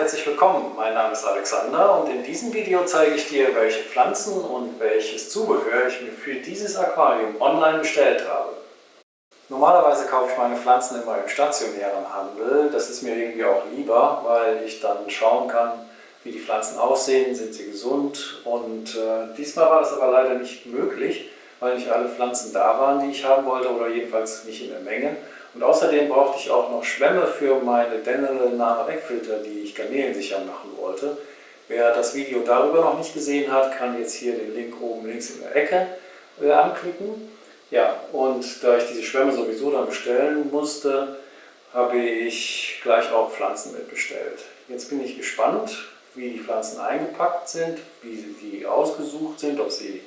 herzlich willkommen. Mein Name ist Alexander und in diesem Video zeige ich dir, welche Pflanzen und welches Zubehör ich mir für dieses Aquarium online bestellt habe. Normalerweise kaufe ich meine Pflanzen immer im stationären Handel. Das ist mir irgendwie auch lieber, weil ich dann schauen kann, wie die Pflanzen aussehen, sind sie gesund. Und diesmal war das aber leider nicht möglich, weil nicht alle Pflanzen da waren, die ich haben wollte, oder jedenfalls nicht in der Menge. Und außerdem brauchte ich auch noch Schwämme für meine Dennerle Nano Eckfilter, die ich garnelensicher machen wollte. Wer das Video darüber noch nicht gesehen hat, kann jetzt hier den Link oben links in der Ecke anklicken. Ja, und da ich diese Schwämme sowieso dann bestellen musste, habe ich gleich auch Pflanzen mitbestellt. Jetzt bin ich gespannt, wie die Pflanzen eingepackt sind, wie die ausgesucht sind, ob sie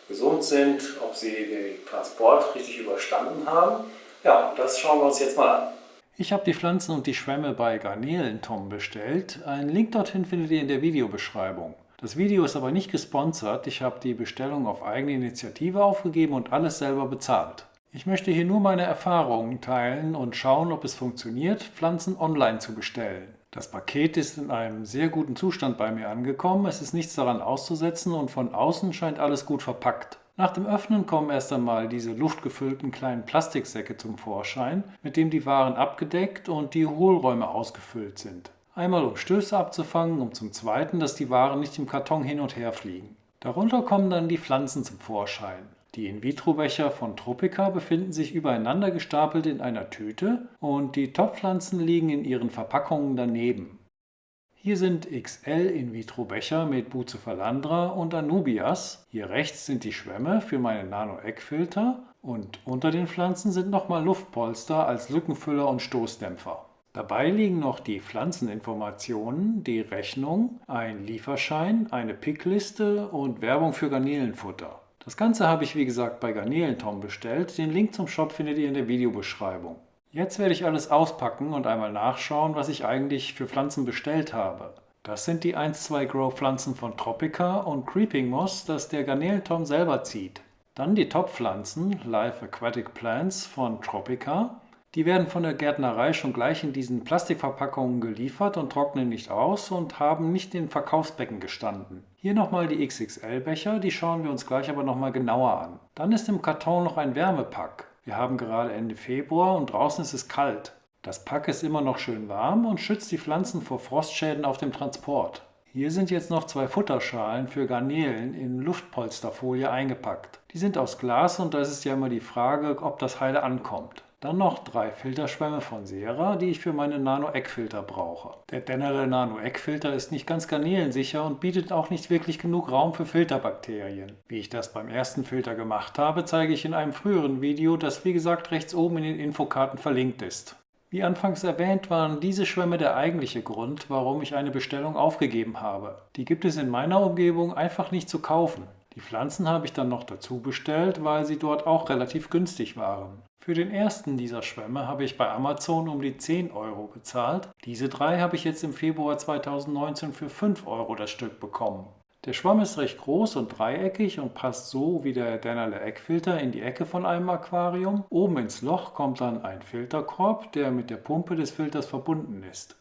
gesund sind, ob sie den Transport richtig überstanden haben. Ja, das schauen wir uns jetzt mal an. Ich habe die Pflanzen und die Schwämme bei Garnelentom bestellt. Einen Link dorthin findet ihr in der Videobeschreibung. Das Video ist aber nicht gesponsert. Ich habe die Bestellung auf eigene Initiative aufgegeben und alles selber bezahlt. Ich möchte hier nur meine Erfahrungen teilen und schauen, ob es funktioniert, Pflanzen online zu bestellen. Das Paket ist in einem sehr guten Zustand bei mir angekommen. Es ist nichts daran auszusetzen und von außen scheint alles gut verpackt. Nach dem Öffnen kommen erst einmal diese luftgefüllten kleinen Plastiksäcke zum Vorschein, mit denen die Waren abgedeckt und die Hohlräume ausgefüllt sind. Einmal um Stöße abzufangen und zum Zweiten, dass die Waren nicht im Karton hin und her fliegen. Darunter kommen dann die Pflanzen zum Vorschein. Die In-vitro-Becher von Tropica befinden sich übereinander gestapelt in einer Tüte und die Topfpflanzen liegen in ihren Verpackungen daneben. Hier sind XL In-vitro-Becher mit Bucephalandra und Anubias. Hier rechts sind die Schwämme für meine Nano-Eckfilter und unter den Pflanzen sind nochmal Luftpolster als Lückenfüller und Stoßdämpfer. Dabei liegen noch die Pflanzeninformationen, die Rechnung, ein Lieferschein, eine Pickliste und Werbung für Garnelenfutter. Das Ganze habe ich wie gesagt bei Garnelentom bestellt. Den Link zum Shop findet ihr in der Videobeschreibung. Jetzt werde ich alles auspacken und einmal nachschauen, was ich eigentlich für Pflanzen bestellt habe. Das sind die 1-2 Grow Pflanzen von Tropica und Creeping Moss, das der Garnelentom selber zieht. Dann die Top-Pflanzen Live Aquatic Plants von Tropica. Die werden von der Gärtnerei schon gleich in diesen Plastikverpackungen geliefert und trocknen nicht aus und haben nicht in Verkaufsbecken gestanden. Hier nochmal die XXL-Becher, die schauen wir uns gleich aber nochmal genauer an. Dann ist im Karton noch ein Wärmepack. Wir haben gerade Ende Februar und draußen ist es kalt. Das Pack ist immer noch schön warm und schützt die Pflanzen vor Frostschäden auf dem Transport. Hier sind jetzt noch 2 Futterschalen für Garnelen in Luftpolsterfolie eingepackt. Die sind aus Glas und da ist es ja immer die Frage, ob das heile ankommt. Dann noch 3 Filterschwämme von Sera, die ich für meine Nano-Eckfilter brauche. Der Dennerle Nano-Eckfilter ist nicht ganz garnelensicher und bietet auch nicht wirklich genug Raum für Filterbakterien. Wie ich das beim ersten Filter gemacht habe, zeige ich in einem früheren Video, das wie gesagt rechts oben in den Infokarten verlinkt ist. Wie anfangs erwähnt, waren diese Schwämme der eigentliche Grund, warum ich eine Bestellung aufgegeben habe. Die gibt es in meiner Umgebung einfach nicht zu kaufen. Die Pflanzen habe ich dann noch dazu bestellt, weil sie dort auch relativ günstig waren. Für den ersten dieser Schwämme habe ich bei Amazon um die 10 € bezahlt. Diese 3 habe ich jetzt im Februar 2019 für 5 € das Stück bekommen. Der Schwamm ist recht groß und dreieckig und passt so wie der Dennerle Eckfilter in die Ecke von einem Aquarium. Oben ins Loch kommt dann ein Filterkorb, der mit der Pumpe des Filters verbunden ist.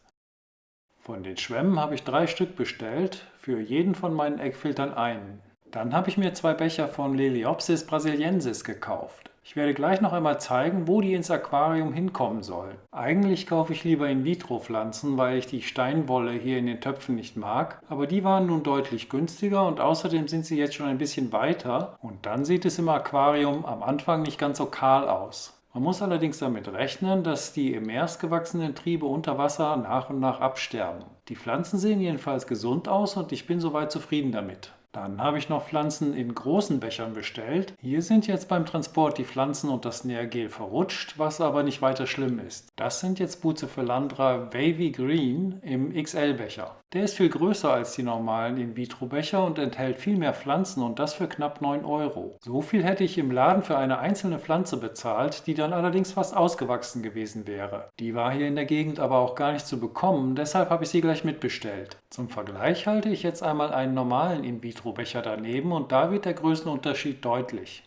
Von den Schwämmen habe ich 3 Stück bestellt, für jeden von meinen Eckfiltern einen. Dann habe ich mir 2 Becher von Leliopsis brasiliensis gekauft. Ich werde gleich noch einmal zeigen, wo die ins Aquarium hinkommen sollen. Eigentlich kaufe ich lieber In-vitro-Pflanzen, weil ich die Steinwolle hier in den Töpfen nicht mag. Aber die waren nun deutlich günstiger und außerdem sind sie jetzt schon ein bisschen weiter. Und dann sieht es im Aquarium am Anfang nicht ganz so kahl aus. Man muss allerdings damit rechnen, dass die im erst gewachsenen Triebe unter Wasser nach und nach absterben. Die Pflanzen sehen jedenfalls gesund aus und ich bin soweit zufrieden damit. Dann habe ich noch Pflanzen in großen Bechern bestellt. Hier sind jetzt beim Transport die Pflanzen und das Nährgel verrutscht, was aber nicht weiter schlimm ist. Das sind jetzt Bucephalandra Wavy Green im XL-Becher. Der ist viel größer als die normalen In-vitro-Becher und enthält viel mehr Pflanzen und das für knapp 9 €. So viel hätte ich im Laden für eine einzelne Pflanze bezahlt, die dann allerdings fast ausgewachsen gewesen wäre. Die war hier in der Gegend aber auch gar nicht zu bekommen, deshalb habe ich sie gleich mitbestellt. Zum Vergleich halte ich jetzt einmal einen normalen In-vitro-Becher daneben und da wird der Größenunterschied deutlich.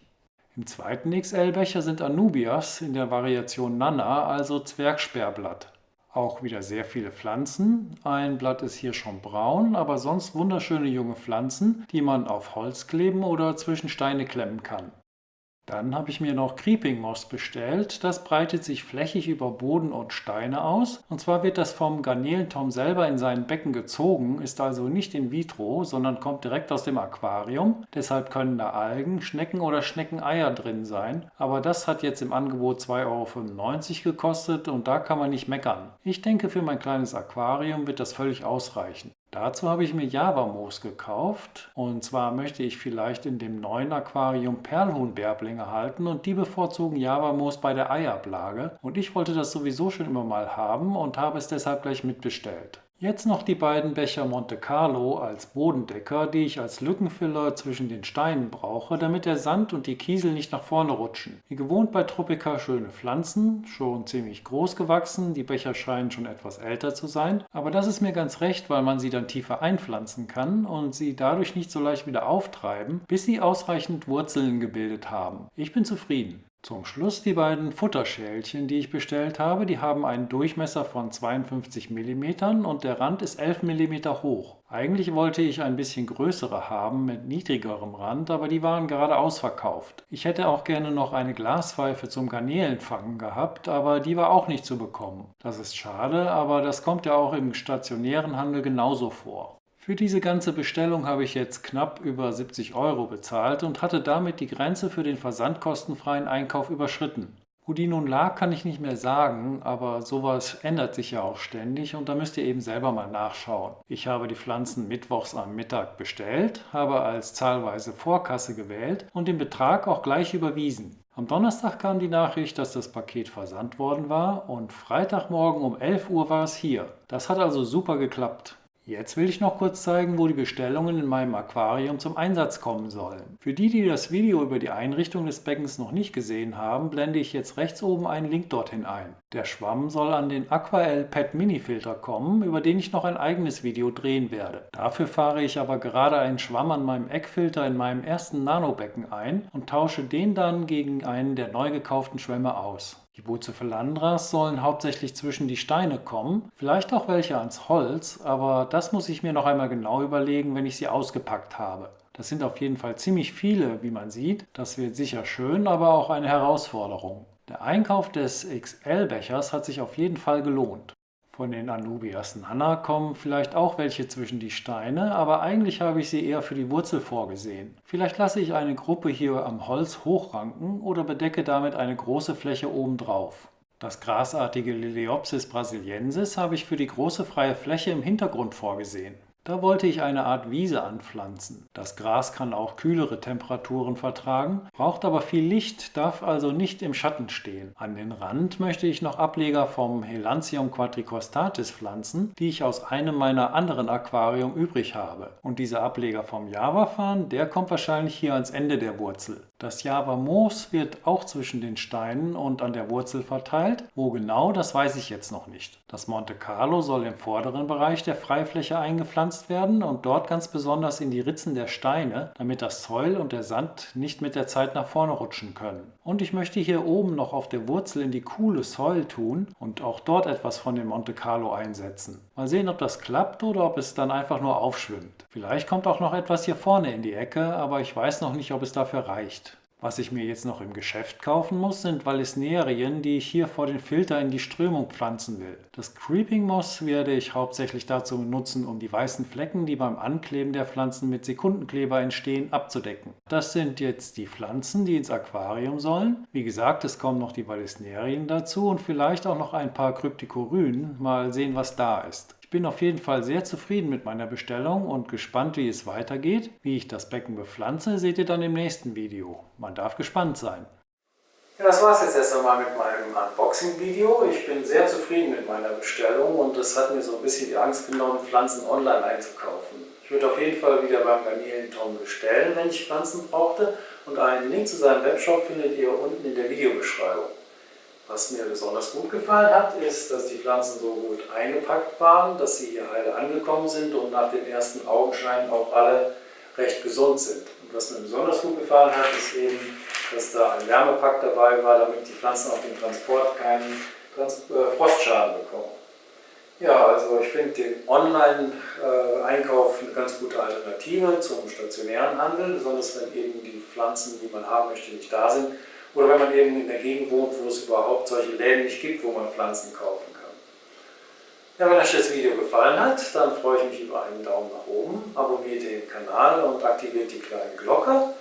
Im zweiten XL-Becher sind Anubias in der Variation Nana, also Zwergsperrblatt. Auch wieder sehr viele Pflanzen. Ein Blatt ist hier schon braun, aber sonst wunderschöne junge Pflanzen, die man auf Holz kleben oder zwischen Steine klemmen kann. Dann habe ich mir noch Creeping Moss bestellt. Das breitet sich flächig über Boden und Steine aus. Und zwar wird das vom Garnelentom selber in sein Becken gezogen, ist also nicht in vitro, sondern kommt direkt aus dem Aquarium. Deshalb können da Algen, Schnecken oder Schneckeneier drin sein. Aber das hat jetzt im Angebot 2,95 € gekostet und da kann man nicht meckern. Ich denke, für mein kleines Aquarium wird das völlig ausreichen. Dazu habe ich mir Javamoos gekauft und zwar möchte ich vielleicht in dem neuen Aquarium Perlhuhnbärblinge halten und die bevorzugen Javamoos bei der Eiablage und ich wollte das sowieso schon immer mal haben und habe es deshalb gleich mitbestellt. Jetzt noch die beiden Becher Monte Carlo als Bodendecker, die ich als Lückenfüller zwischen den Steinen brauche, damit der Sand und die Kiesel nicht nach vorne rutschen. Wie gewohnt bei Tropica schöne Pflanzen, schon ziemlich groß gewachsen, die Becher scheinen schon etwas älter zu sein, aber das ist mir ganz recht, weil man sie dann tiefer einpflanzen kann und sie dadurch nicht so leicht wieder auftreiben, bis sie ausreichend Wurzeln gebildet haben. Ich bin zufrieden. Zum Schluss die beiden Futterschälchen, die ich bestellt habe. Die haben einen Durchmesser von 52 mm und der Rand ist 11 mm hoch. Eigentlich wollte ich ein bisschen größere haben mit niedrigerem Rand, aber die waren gerade ausverkauft. Ich hätte auch gerne noch eine Glaspfeife zum Garnelenfangen gehabt, aber die war auch nicht zu bekommen. Das ist schade, aber das kommt ja auch im stationären Handel genauso vor. Für diese ganze Bestellung habe ich jetzt knapp über 70 € bezahlt und hatte damit die Grenze für den versandkostenfreien Einkauf überschritten. Wo die nun lag, kann ich nicht mehr sagen, aber sowas ändert sich ja auch ständig und da müsst ihr eben selber mal nachschauen. Ich habe die Pflanzen mittwochs am Mittag bestellt, habe als zahlweise Vorkasse gewählt und den Betrag auch gleich überwiesen. Am Donnerstag kam die Nachricht, dass das Paket versandt worden war und Freitagmorgen um 11 Uhr war es hier. Das hat also super geklappt. Jetzt will ich noch kurz zeigen, wo die Bestellungen in meinem Aquarium zum Einsatz kommen sollen. Für die, die das Video über die Einrichtung des Beckens noch nicht gesehen haben, blende ich jetzt rechts oben einen Link dorthin ein. Der Schwamm soll an den Aquael Pet Mini Filter kommen, über den ich noch ein eigenes Video drehen werde. Dafür fahre ich aber gerade einen Schwamm an meinem Eckfilter in meinem ersten Nanobecken ein und tausche den dann gegen einen der neu gekauften Schwämme aus. Die Bucephalandras sollen hauptsächlich zwischen die Steine kommen, vielleicht auch welche ans Holz, aber das muss ich mir noch einmal genau überlegen, wenn ich sie ausgepackt habe. Das sind auf jeden Fall ziemlich viele, wie man sieht. Das wird sicher schön, aber auch eine Herausforderung. Der Einkauf des XL-Bechers hat sich auf jeden Fall gelohnt. Von den Anubias Nana kommen vielleicht auch welche zwischen die Steine, aber eigentlich habe ich sie eher für die Wurzel vorgesehen. Vielleicht lasse ich eine Gruppe hier am Holz hochranken oder bedecke damit eine große Fläche obendrauf. Das grasartige Liliopsis brasiliensis habe ich für die große freie Fläche im Hintergrund vorgesehen. Da wollte ich eine Art Wiese anpflanzen. Das Gras kann auch kühlere Temperaturen vertragen, braucht aber viel Licht, darf also nicht im Schatten stehen. An den Rand möchte ich noch Ableger vom Helantium quadricostatis pflanzen, die ich aus einem meiner anderen Aquarium übrig habe. Und dieser Ableger vom Javafarn, der kommt wahrscheinlich hier ans Ende der Wurzel. Das Javamoos wird auch zwischen den Steinen und an der Wurzel verteilt. Wo genau, das weiß ich jetzt noch nicht. Das Monte Carlo soll im vorderen Bereich der Freifläche eingepflanzt werden und dort ganz besonders in die Ritzen der Steine, damit das Soil und der Sand nicht mit der Zeit nach vorne rutschen können. Und ich möchte hier oben noch auf der Wurzel in die coole Soil tun und auch dort etwas von dem Monte Carlo einsetzen. Mal sehen, ob das klappt oder ob es dann einfach nur aufschwimmt. Vielleicht kommt auch noch etwas hier vorne in die Ecke, aber ich weiß noch nicht, ob es dafür reicht. Was ich mir jetzt noch im Geschäft kaufen muss, sind Vallisnerien, die ich hier vor den Filter in die Strömung pflanzen will. Das Creeping Moss werde ich hauptsächlich dazu nutzen, um die weißen Flecken, die beim Ankleben der Pflanzen mit Sekundenkleber entstehen, abzudecken. Das sind jetzt die Pflanzen, die ins Aquarium sollen. Wie gesagt, es kommen noch die Vallisnerien dazu und vielleicht auch noch ein paar Crypticorhyn. Mal sehen, was da ist. Ich bin auf jeden Fall sehr zufrieden mit meiner Bestellung und gespannt, wie es weitergeht. Wie ich das Becken bepflanze, seht ihr dann im nächsten Video. Man darf gespannt sein. Ja, das war es jetzt erst einmal mit meinem Unboxing-Video. Ich bin sehr zufrieden mit meiner Bestellung und es hat mir so ein bisschen die Angst genommen, Pflanzen online einzukaufen. Ich würde auf jeden Fall wieder beim Garnelentom bestellen, wenn ich Pflanzen brauchte. Und einen Link zu seinem Webshop findet ihr unten in der Videobeschreibung. Was mir besonders gut gefallen hat, ist, dass die Pflanzen so gut eingepackt waren, dass sie hier heile angekommen sind und nach dem ersten Augenschein auch alle recht gesund sind. Und was mir besonders gut gefallen hat, ist eben, dass da ein Wärmepack dabei war, damit die Pflanzen auf dem Transport keinen Frostschaden bekommen. Ja, also ich finde den Online-Einkauf eine ganz gute Alternative zum stationären Handel, besonders wenn eben die Pflanzen, die man haben möchte, nicht da sind oder wenn man eben in der Gegend wohnt, wo es überhaupt solche Läden nicht gibt, wo man Pflanzen kaufen kann. Ja, wenn euch das Video gefallen hat, dann freue ich mich über einen Daumen nach oben, abonniert den Kanal und aktiviert die kleine Glocke.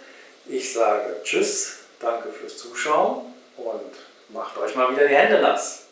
Ich sage Tschüss, danke fürs Zuschauen und macht euch mal wieder die Hände nass.